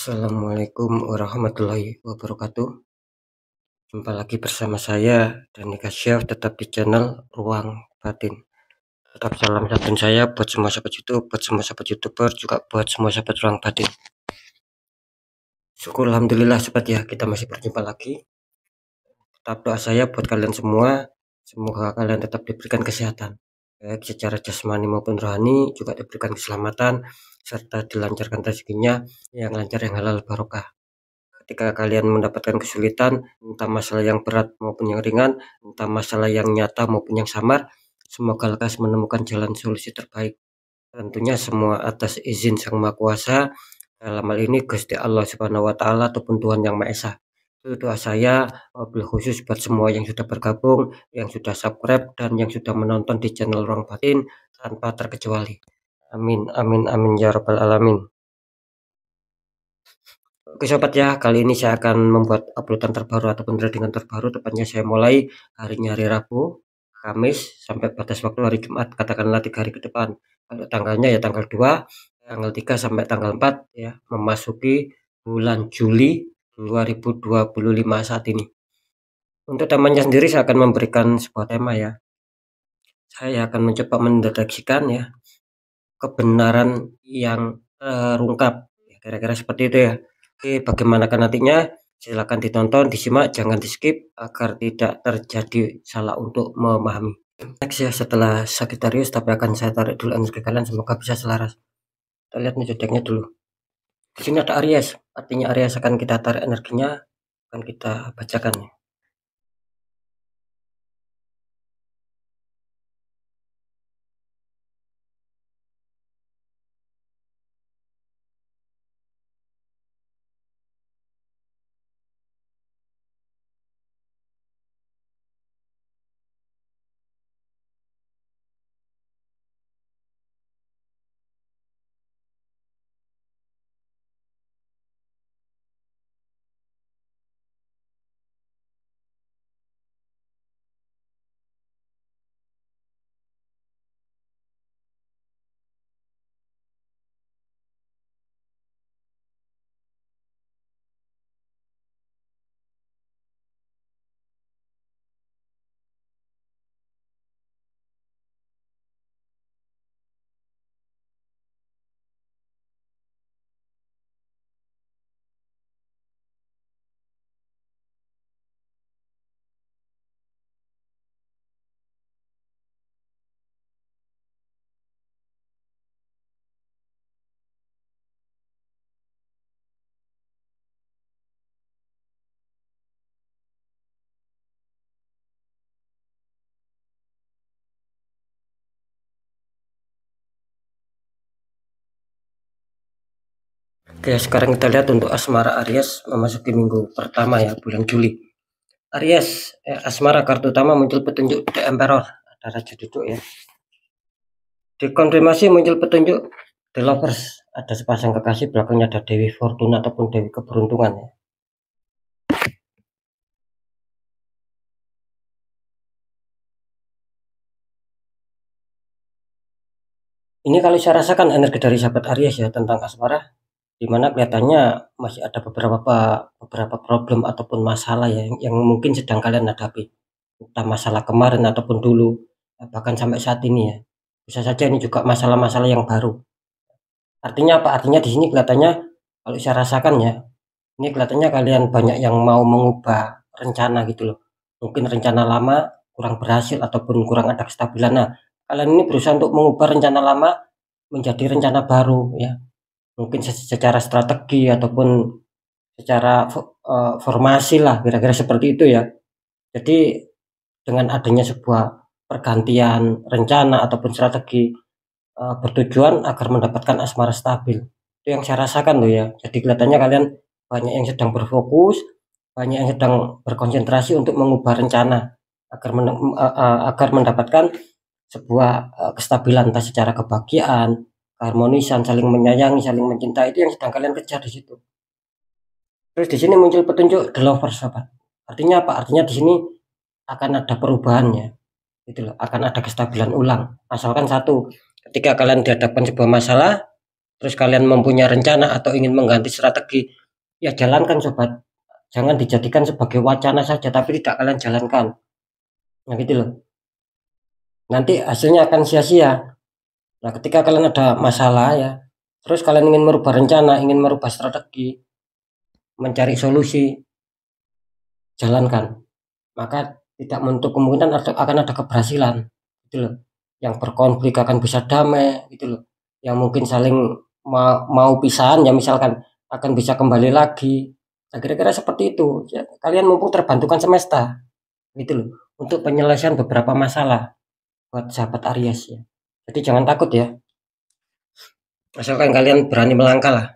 Assalamualaikum warahmatullahi wabarakatuh. Jumpa lagi bersama saya Danika Chef, tetap di channel Ruang Batin. Tetap salam santun saya buat semua sahabat YouTube, buat semua sahabat YouTuber, juga buat semua sahabat Ruang Batin. Syukur alhamdulillah sobat ya, kita masih berjumpa lagi. Tetap doa saya buat kalian semua, semoga kalian tetap diberikan kesehatan, baik secara jasmani maupun rohani, juga diberikan keselamatan serta dilancarkan rezekinya yang lancar, yang halal barokah. Ketika kalian mendapatkan kesulitan, entah masalah yang berat maupun yang ringan, entah masalah yang nyata maupun yang samar, semoga lekas menemukan jalan solusi terbaik. Tentunya semua atas izin Sang Maha Kuasa, dalam hal ini Gusti Allah Subhanahu wa Ta'ala ataupun Tuhan Yang Maha Esa. Itu doa saya, wabil khusus buat semua yang sudah bergabung, yang sudah subscribe, dan yang sudah menonton di channel Ruang Batin tanpa terkecuali. Amin, amin, amin ya rabbal alamin. Oke sobat ya, kali ini saya akan membuat uploadan terbaru ataupun tradingan terbaru. Tepatnya saya mulai harinya hari Rabu, Kamis, sampai batas waktu hari Jumat, katakanlah 3 hari ke depan. Kalau tanggalnya ya tanggal 2, tanggal 3 sampai tanggal 4 ya, memasuki bulan Juli 2025 saat ini. Untuk temanya sendiri saya akan memberikan sebuah tema ya. Saya akan mencoba mendeteksikan ya kebenaran yang terungkap, kira-kira seperti itu ya. Oke, bagaimanakah nantinya? Silakan ditonton, disimak, jangan di skip agar tidak terjadi salah untuk memahami. Next ya, setelah Sagittarius, tapi akan saya tarik dulu energi kalian, semoga bisa selaras. Kita lihat nih decknya dulu. Di sini ada Aries, artinya Aries akan kita tarik energinya, akan kita bacakan ya. Oke, sekarang kita lihat untuk asmara Aries memasuki minggu pertama ya, bulan Juli. Aries, asmara kartu utama muncul petunjuk The Emperor, ada Raja Duduk ya. Dikonfirmasi muncul petunjuk The Lovers, ada sepasang kekasih, belakangnya ada Dewi Fortuna ataupun Dewi Keberuntungan ya. Ini kalau saya rasakan energi dari sahabat Aries ya tentang asmara, dimana kelihatannya masih ada beberapa problem ataupun masalah ya yang mungkin sedang kalian hadapi, entah masalah kemarin ataupun dulu, bahkan sampai saat ini ya. Bisa saja ini juga masalah-masalah yang baru. Artinya apa? Artinya di sini kelihatannya, kalau saya rasakan ya, ini kelihatannya kalian banyak yang mau mengubah rencana gitu loh. Mungkin rencana lama kurang berhasil ataupun kurang ada kestabilan. Nah, kalian ini berusaha untuk mengubah rencana lama menjadi rencana baru ya. Mungkin secara strategi ataupun secara formasi lah, kira-kira seperti itu ya. Jadi dengan adanya sebuah pergantian rencana ataupun strategi bertujuan agar mendapatkan asmara stabil, itu yang saya rasakan loh ya. Jadi kelihatannya kalian banyak yang sedang berfokus, banyak yang sedang berkonsentrasi untuk mengubah rencana agar mendapatkan sebuah kestabilan, entah secara kebahagiaan, keharmonisan, saling menyayangi, saling mencintai, itu yang sedang kalian kejar di situ. Terus di sini muncul petunjuk The Lovers, sobat. Artinya apa? Artinya di sini akan ada perubahannya, gitu loh. Akan ada kestabilan ulang. Asalkan satu, ketika kalian dihadapkan sebuah masalah, terus kalian mempunyai rencana atau ingin mengganti strategi ya jalankan sobat. Jangan dijadikan sebagai wacana saja tapi tidak kalian jalankan. Nah gitu loh. Nanti hasilnya akan sia-sia. Nah ketika kalian ada masalah ya, terus kalian ingin merubah rencana, ingin merubah strategi, mencari solusi, jalankan. Maka tidak menutup kemungkinan akan ada keberhasilan gitu loh. Yang berkonflik akan bisa damai gitu loh. Yang mungkin saling mau pisahan ya misalkan akan bisa kembali lagi. Nah, kira-kira seperti itu ya, kalian mumpung terbantukan semesta gitu loh untuk penyelesaian beberapa masalah buat sahabat Aries ya. Jadi jangan takut ya, asalkan kalian berani melangkah lah.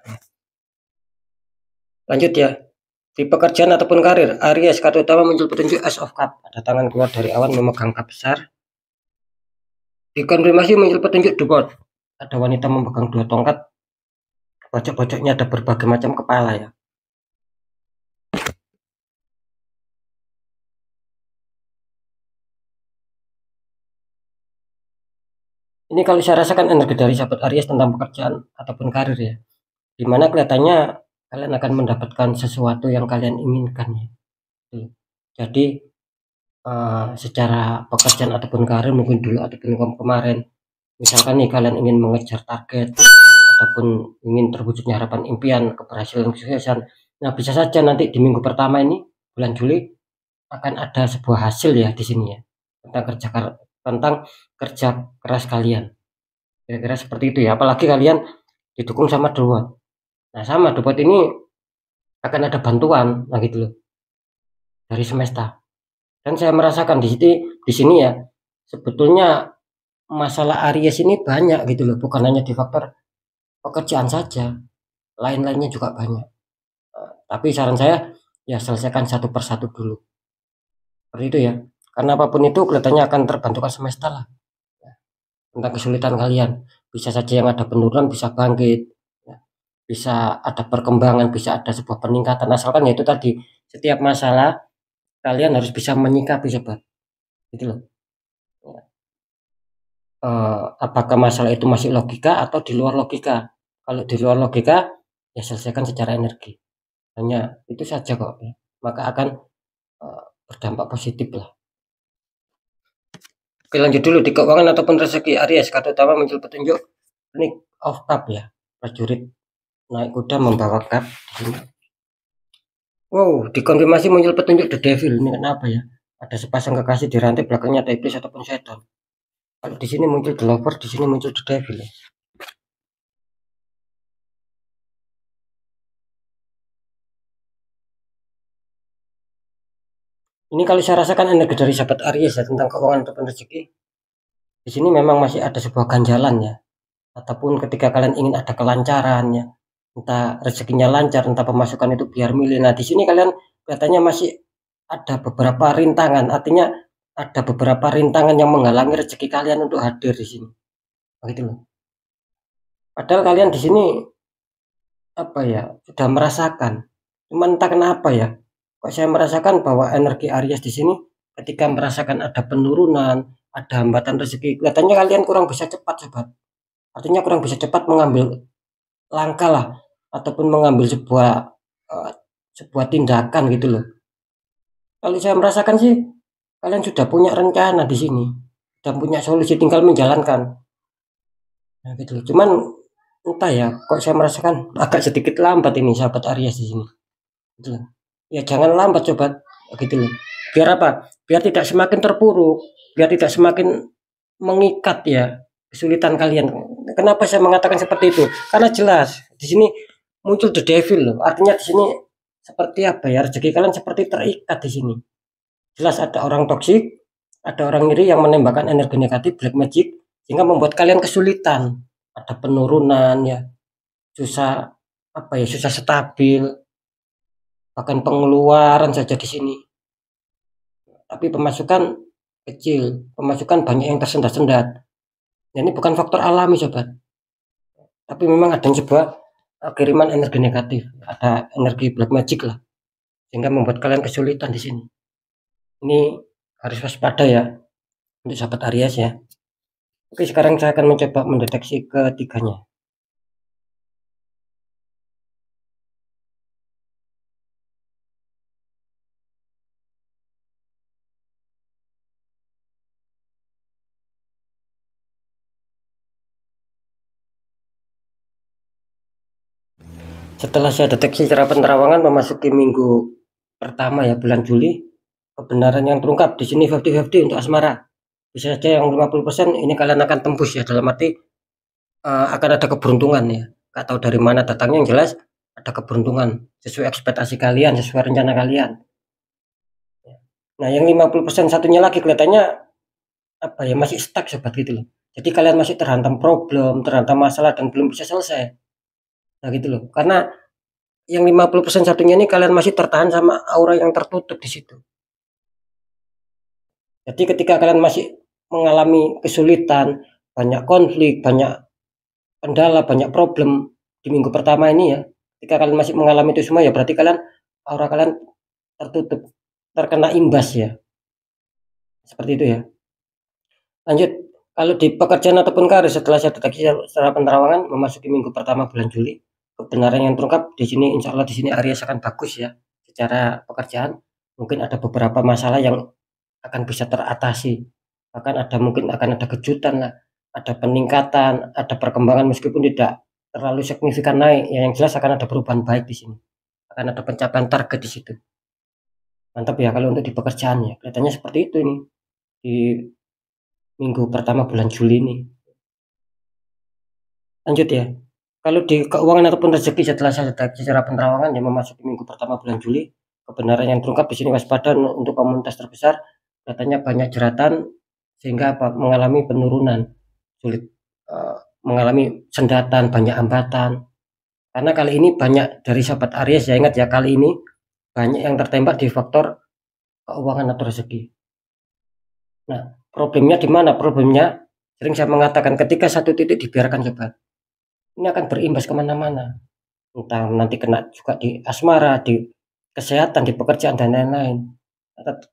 Lanjut ya, di pekerjaan ataupun karir, Aries kata utama muncul petunjuk Ace of Cup. Ada tangan keluar dari awan memegang cup besar. Dikonfirmasi muncul petunjuk The World. Ada wanita memegang 2 tongkat. Pojok-pojoknya ada berbagai macam kepala ya. Ini kalau saya rasakan energi dari sahabat Aries tentang pekerjaan ataupun karir ya. Dimana kelihatannya kalian akan mendapatkan sesuatu yang kalian inginkan ya. Jadi secara pekerjaan ataupun karir mungkin dulu ataupun kemarin, misalkan nih kalian ingin mengejar target ataupun ingin terwujudnya harapan impian, keberhasilan, kesuksesan. Nah bisa saja nanti di minggu pertama ini bulan Juli akan ada sebuah hasil ya di sini ya tentang kerja keras kalian. Kira-kira seperti itu ya. Apalagi kalian didukung sama Dewot. Nah sama Dewot ini akan ada bantuan, nah gitu loh, dari semesta. Dan saya merasakan di sini ya, sebetulnya masalah Aries ini banyak gitu loh, bukan hanya di faktor pekerjaan saja, lain-lainnya juga banyak. Tapi saran saya ya selesaikan satu persatu dulu. Seperti itu ya. Karena apapun itu kelihatannya akan terbantukan semesta lah. Tentang kesulitan kalian. Bisa saja yang ada penurunan bisa bangkit. Ya. Bisa ada perkembangan, bisa ada sebuah peningkatan. Asalkan ya itu tadi, setiap masalah kalian harus bisa menyikapi sobat. Gitu loh. Apakah masalah itu masih logika atau di luar logika? Kalau di luar logika ya selesaikan secara energi. Hanya itu saja kok ya. Maka akan berdampak positif lah. Oke lanjut dulu di keuangan ataupun rezeki Aries. Kata utama muncul petunjuk Knight of Cup ya. Prajurit naik kuda membawa cup di sini. Wow, dikonfirmasi muncul petunjuk The Devil. Ini kenapa ya? Ada sepasang kekasih di rantai belakangnya ada iblis ataupun setan. Kalau di sini muncul The Lover, di sini muncul The Devil ya. Ini kalau saya rasakan energi dari sahabat Aries ya tentang keuangan ataupun rezeki. Di sini memang masih ada sebuah ganjalan ya. Ataupun ketika kalian ingin ada kelancaran ya. Entah rezekinya lancar, entah pemasukan itu biar milih. Nah, di sini kalian kelihatannya masih ada beberapa rintangan. Artinya ada beberapa rintangan yang menghalangi rezeki kalian untuk hadir di sini. Begitu loh. Padahal kalian di sini apa ya, sudah merasakan. Cuman entah kenapa ya, kok saya merasakan bahwa energi Aries di sini ketika merasakan ada penurunan, ada hambatan rezeki, kelihatannya kalian kurang bisa cepat sobat. Artinya kurang bisa cepat mengambil langkah lah ataupun mengambil uh, sebuah tindakan gitu loh. Kalau saya merasakan sih kalian sudah punya rencana di sini, sudah punya solusi tinggal menjalankan. Nah, gitu loh. Cuman entah ya, kok saya merasakan agak sedikit lambat ini sahabat Aries di sini. Gitu loh. Ya jangan lambat sobat, gitu loh. Biar apa? Biar tidak semakin terpuruk, biar tidak semakin mengikat ya kesulitan kalian. Kenapa saya mengatakan seperti itu? Karena jelas di sini muncul the devil loh. Artinya di sini seperti apa ya? Rezeki kalian seperti terikat di sini. Jelas ada orang toksik, ada orang iri yang menembakkan energi negatif black magic sehingga membuat kalian kesulitan. Ada penurunan ya, susah apa ya? Susah stabil. Bahkan pengeluaran saja di sini. Tapi pemasukan kecil, pemasukan banyak yang tersendat-sendat. Ini bukan faktor alami sobat, tapi memang ada sebuah kiriman energi negatif, ada energi black magic lah, sehingga membuat kalian kesulitan di sini. Ini harus waspada ya untuk sahabat Aries ya. Oke sekarang saya akan mencoba mendeteksi ketiganya. Setelah saya deteksi secara penerawangan memasuki minggu pertama ya bulan Juli, kebenaran yang terungkap di sini 50-50 untuk asmara. Bisa saja yang 50% ini kalian akan tembus ya, dalam arti akan ada keberuntungan ya. Gak tahu dari mana datangnya, yang jelas ada keberuntungan sesuai ekspektasi kalian, sesuai rencana kalian. Nah, yang 50% satunya lagi kelihatannya apa ya, masih stuck sobat gitu loh. Jadi kalian masih terhantam problem, terhantam masalah dan belum bisa selesai. Nah gitu loh. Karena yang 50% satunya ini kalian masih tertahan sama aura yang tertutup di situ. Jadi ketika kalian masih mengalami kesulitan, banyak konflik, banyak kendala, banyak problem di minggu pertama ini ya, ketika kalian masih mengalami itu semua ya berarti aura kalian tertutup, terkena imbas ya. Seperti itu ya. Lanjut, kalau di pekerjaan ataupun karir setelah saya deteksi secara penerawangan memasuki minggu pertama bulan Juli, kebenaran yang terungkap di sini insya Allah di sini Aries akan bagus ya secara pekerjaan. Mungkin ada beberapa masalah yang akan bisa teratasi. Bahkan mungkin akan ada kejutan lah, ada peningkatan, ada perkembangan meskipun tidak terlalu signifikan naik. Ya, yang jelas akan ada perubahan baik di sini. Akan ada pencapaian target di situ. Mantap ya kalau untuk di pekerjaan ya. Kelihatannya seperti itu ini di minggu pertama bulan Juli ini. Lanjut ya. Kalau di keuangan ataupun rezeki setelah saya deteksi secara penerawangan yang memasuki minggu pertama bulan Juli, kebenaran yang terungkap di sini waspada untuk komunitas terbesar, katanya banyak jeratan sehingga mengalami penurunan, sulit mengalami sendatan, banyak hambatan. Karena kali ini banyak dari sahabat Aries ya, ingat ya, kali ini banyak yang tertembak di faktor keuangan atau rezeki. Nah, problemnya di mana? Problemnya sering saya mengatakan ketika satu titik dibiarkan sobat, ini akan berimbas kemana-mana. Entah nanti kena juga di asmara, di kesehatan, di pekerjaan dan lain-lain.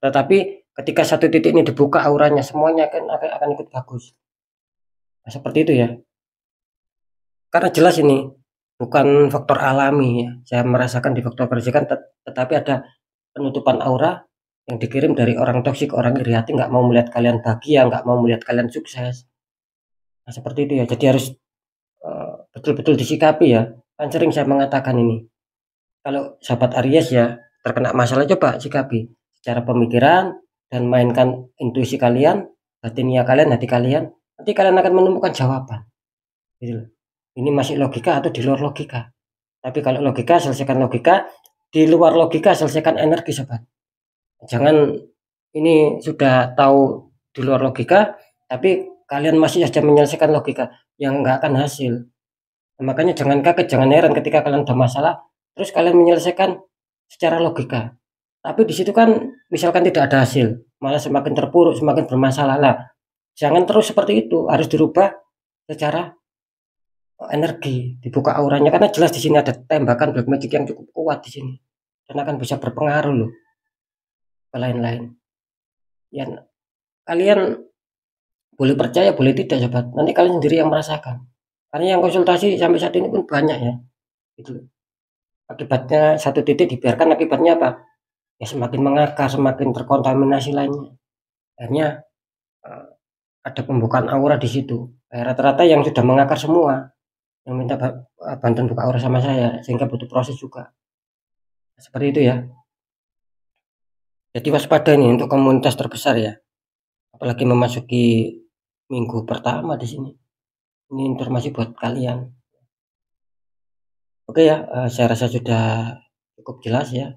Tetapi ketika satu titik ini dibuka auranya, semuanya akan ikut bagus. Nah, seperti itu ya. Karena jelas ini bukan faktor alami ya. Saya merasakan di faktor kerja tetapi ada penutupan aura yang dikirim dari orang toksik, orang iri hati, nggak mau melihat kalian bahagia, nggak mau melihat kalian sukses. Nah, seperti itu ya. Jadi harus betul-betul disikapi ya. Kan sering saya mengatakan ini. Kalau sahabat Aries ya terkena masalah, coba sikapi secara pemikiran dan mainkan intuisi kalian, batinnya kalian, hati kalian. Nanti kalian akan menemukan jawaban. Gitu. Ini masih logika atau di luar logika. Tapi kalau logika, selesaikan logika. Di luar logika, selesaikan energi sobat. Jangan ini sudah tahu di luar logika, tapi kalian masih saja menyelesaikan logika yang nggak akan hasil. Nah, makanya jangan kaget, jangan heran ketika kalian ada masalah, terus kalian menyelesaikan secara logika. Tapi di situ kan misalkan tidak ada hasil, malah semakin terpuruk, semakin bermasalah lah. Jangan terus seperti itu, harus dirubah secara energi, dibuka auranya karena jelas di sini ada tembakan black magic yang cukup kuat di sini dan akan bisa berpengaruh loh ke lain-lain. Ya, kalian boleh percaya, boleh tidak sobat. Nanti kalian sendiri yang merasakan. Karena yang konsultasi sampai saat ini pun banyak ya. Gitu. Akibatnya satu titik dibiarkan, akibatnya apa? Ya semakin mengakar, semakin terkontaminasi lainnya. Akhirnya ada pembukaan aura di situ. Rata-rata yang sudah mengakar semua, yang minta bantuan buka aura sama saya, sehingga butuh proses juga. Seperti itu ya. Jadi waspada nih untuk komunitas terbesar ya. Apalagi memasuki minggu pertama di sini. Ini informasi buat kalian. Oke ya, saya rasa sudah cukup jelas ya.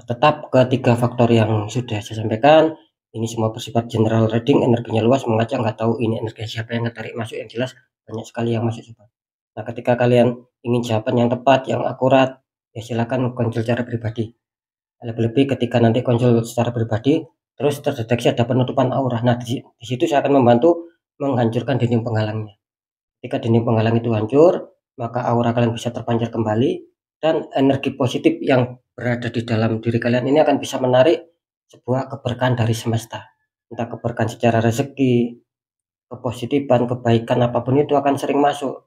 Tetap ketiga faktor yang sudah saya sampaikan, ini semua bersifat general reading, energinya luas, mengajak, nggak tahu ini energi siapa yang tarik masuk, yang jelas banyak sekali yang masuk sobat. Nah, ketika kalian ingin jawaban yang tepat, yang akurat, ya silakan konsul secara pribadi. Lebih-lebih ketika nanti konsul secara pribadi, terus terdeteksi ada penutupan aura. Nah, di situ saya akan membantu menghancurkan dinding penghalangnya. Ketika dinding penghalang itu hancur, maka aura kalian bisa terpancar kembali dan energi positif yang berada di dalam diri kalian ini akan bisa menarik sebuah keberkahan dari semesta. Entah keberkahan secara rezeki, kepositifan, kebaikan, apapun itu akan sering masuk.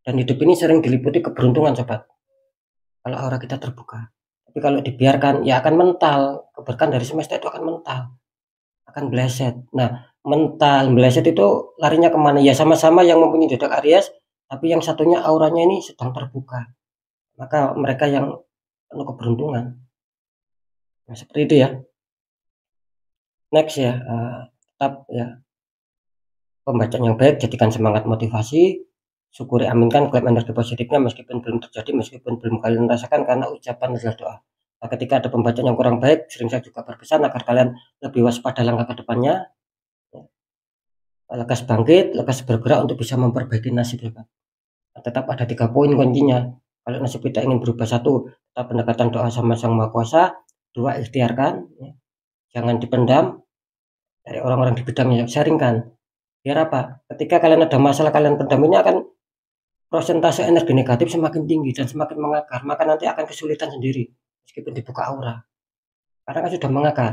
Dan hidup ini sering diliputi keberuntungan sobat. Kalau aura kita terbuka. Tapi kalau dibiarkan ya akan mental. Keberkahan dari semesta itu akan mental. Akan bleset. Nah, mental, meleset itu larinya kemana? Ya sama-sama yang mempunyai zodiak Aries tapi yang satunya auranya ini sedang terbuka, maka mereka yang penuh keberuntungan. Nah, seperti itu ya. Next ya, tetap ya, pembacaan yang baik jadikan semangat motivasi, syukuri aminkan klaim energi positifnya meskipun belum terjadi, meskipun belum kalian rasakan, karena ucapan adalah doa. Nah, ketika ada pembacaan yang kurang baik, sering saya juga berpesan agar kalian lebih waspada langkah ke depannya, ya. Lekas bangkit, lekas bergerak untuk bisa memperbaiki nasib ya, Pak. Nah, tetap ada 3 poin kuncinya. Kalau nasib kita ingin berubah: 1, tetap pendekatan doa sama Sang Maha Kuasa; 2, ikhtiarkan, ya. Jangan dipendam, dari orang-orang di bidangnya sharingkan. Biar apa? Ketika kalian ada masalah, kalian pendam, ini akan prosentase energi negatif semakin tinggi dan semakin mengakar, maka nanti akan kesulitan sendiri meskipun dibuka aura, karena kan sudah mengakar.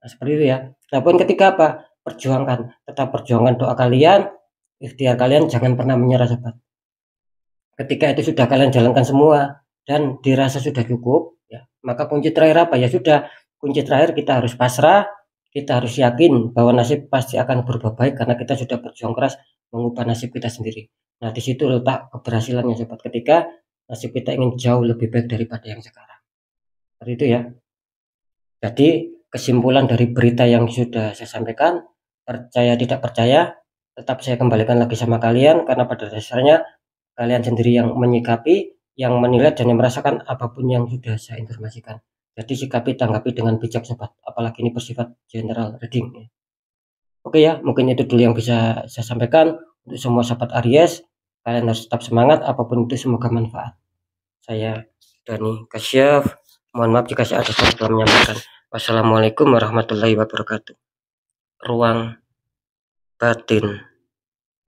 Nah, seperti itu ya. Nah, poin ketiga apa? Perjuangkan, tetap perjuangkan doa kalian, ikhtiar kalian, jangan pernah menyerah sobat. Ketika itu sudah kalian jalankan semua dan dirasa sudah cukup, ya, maka kunci terakhir apa? Ya sudah, kunci terakhir kita harus pasrah, kita harus yakin bahwa nasib pasti akan berubah baik karena kita sudah berjuang keras mengubah nasib kita sendiri. Nah, di situ letak keberhasilannya sobat, ketika nasib kita ingin jauh lebih baik daripada yang sekarang. Seperti itu ya. Jadi kesimpulan dari berita yang sudah saya sampaikan, percaya tidak percaya, tetap saya kembalikan lagi sama kalian, karena pada dasarnya kalian sendiri yang menyikapi, yang menilai, dan yang merasakan apapun yang sudah saya informasikan. Jadi sikapi, tanggapi dengan bijak sobat, apalagi ini bersifat general reading ya. Oke ya, mungkin itu dulu yang bisa saya sampaikan. Untuk semua sahabat Aries, kalian harus tetap semangat, apapun itu semoga manfaat. Saya Dani Kasyaf, mohon maaf jika saya ada salah dalam menyampaikan. Wassalamualaikum warahmatullahi wabarakatuh. Ruang batin.